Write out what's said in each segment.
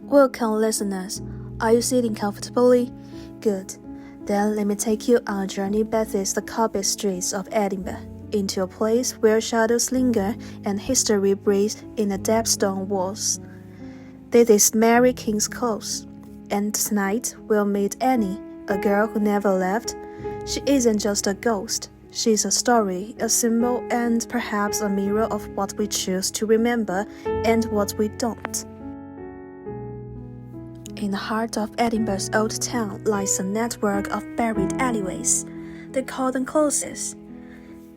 Welcome, listeners. Are you sitting comfortably? Good. Then let me take you on a journey beneath the cobbled streets of Edinburgh, into a place where shadows linger and history breathes in the deep stone walls. This is Mary King's Close, and tonight we'll meet Annie, a girl who never left. She isn't just a ghost. She's a story, a symbol, and perhaps a mirror of what we choose to remember and what we don't. In the heart of Edinburgh's old town lies a network of buried alleyways. They call them closes.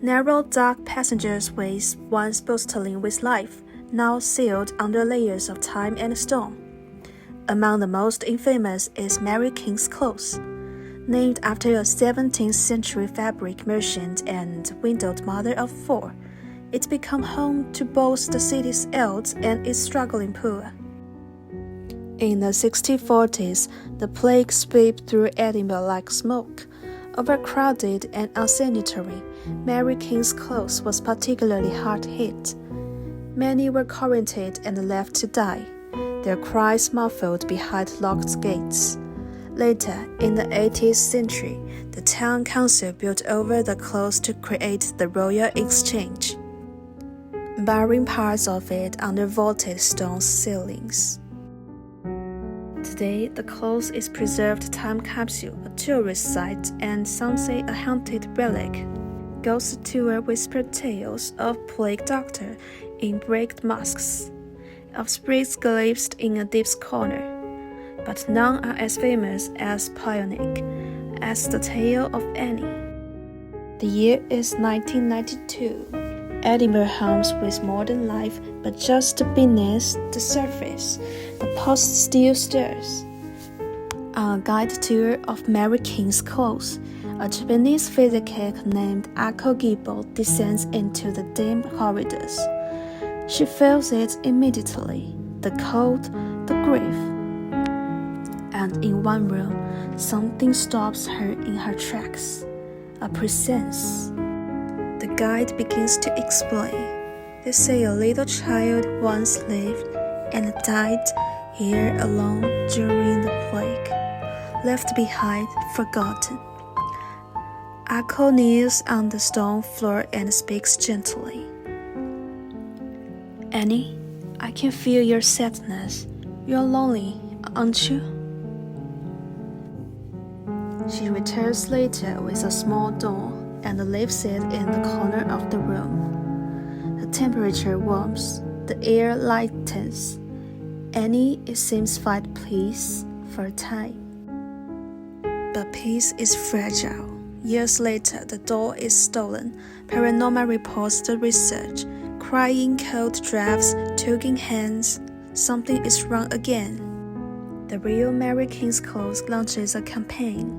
Narrow, dark passageways once bustling with life, now sealed under layers of time and stone. Among the most infamous is Mary King's Close. Named after a 17th century fabric merchant and widowed mother of four, it's become home to both the city's elite and its struggling poor. In the 1640s, the plague swept through Edinburgh like smoke. Overcrowded and unsanitary, Mary King's Close was particularly hard hit. Many were quarantined and left to die, their cries muffled behind locked gates. Later, in the 18th century, the town council built over the close to create the Royal Exchange, burying parts of it under vaulted stone ceilings. Today, the close is preserved time capsule, a tourist site, and some say a haunted relic. Ghost tour whisper tales of plague doctor in brick masks, of spirits glimpsed in a deep corner, but none are as famous as poignant as the tale of Annie. The year is 1992. Edinburgh hums with modern life, but just beneath the surface, the pulse still stirs. On a guided tour of Mary King's Close, a Japanese figure cake named Akko Gibbo descends into the dim corridors. She feels it immediately, the cold, the grief. And in one room, something stops her in her tracks, a presence. The guide begins to explain. They say a little child once lived and died here alone during the plague, left behind, forgotten. Akko kneels on the stone floor and speaks gently. Annie, I can feel your sadness. You're lonely, aren't you? She returns later with a small doll and leaves it in the corner of the room. The temperature warms, the air lightens. Annie, it seems, find peace for a time. But peace is fragile. Years later, the doll is stolen. Paranormal reports the research. Crying cold drafts, tugging hands. Something is wrong again. The real Mary King's Close launches a campaign.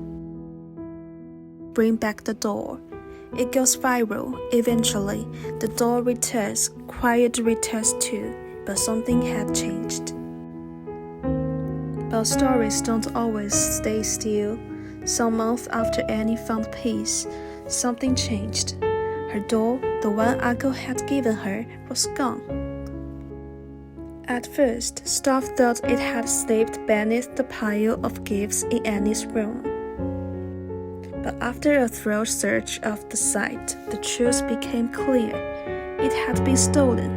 Bring back the doll. It goes viral. Eventually, the doll returns, quiet returns too, but something had changed. But stories don't always stay still. Some months after Annie found peace, something changed. Her doll, the one Akko had given her, was gone. At first, staff thought it had slipped beneath the pile of gifts in Annie's room. But after a thorough search of the site, the truth became clear. It had been stolen.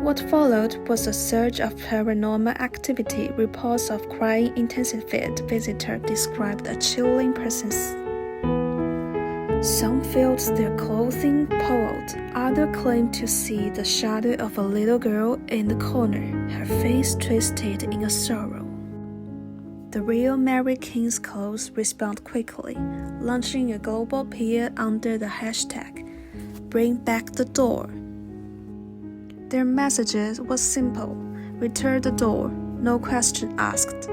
What followed was a surge of paranormal activity. Reports of crying intensified. Visitors described a chilling presence. Some felt their clothing pulled. Others claimed to see the shadow of a little girl in the corner, her face twisted in a sorrow. The real Mary King's Close responded quickly, launching a global appeal under the hashtag Bring Back the Door. Their message was simple: return the door, no question asked.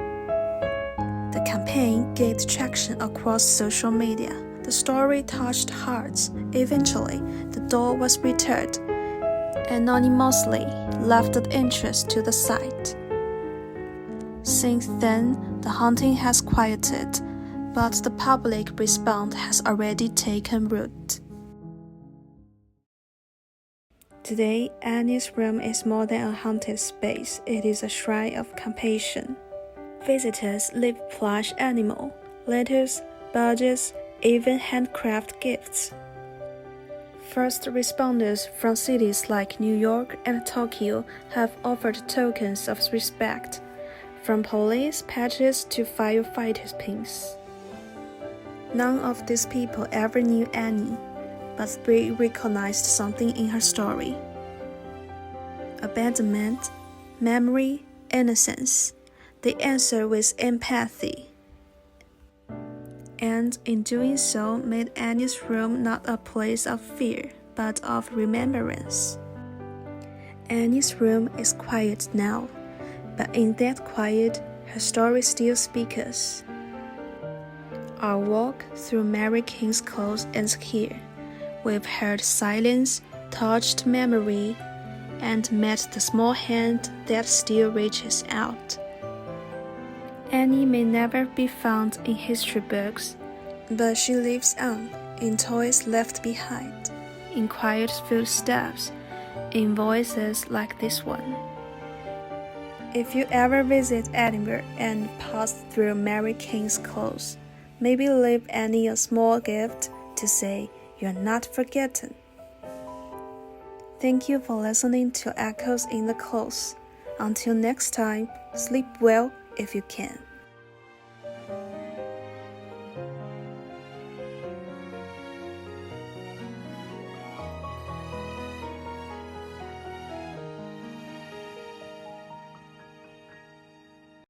The campaign gained traction across social media. The story touched hearts. Eventually, the doll was returned, anonymously left the entrance to the site. Since then, the haunting has quieted, but the public response has already taken root. Today, Annie's room is more than a haunted space, it is a shrine of compassion. Visitors leave plush animals, letters, badges, even handcrafted gifts. First responders from cities like New York and Tokyo have offered tokens of respect, from police patches to firefighters' pins. None of these people ever knew Annie, but they recognized something in her story. Abandonment, memory, innocence. They answered with empathy. And in doing so made Annie's room not a place of fear, but of remembrance. Annie's room is quiet now, but in that quiet, her story still speaks. Our walk through Mary King's Close ends here. We've heard silence, touched memory, and met the small hand that still reaches out. Annie may never be found in history books, but she lives on in toys left behind, in quiet footsteps, in voices like this one. If you ever visit Edinburgh and pass through Mary King's Close, maybe leave Annie a small gift to say you're not forgotten. Thank you for listening to Echoes in the Close. Until next time, sleep well if you can.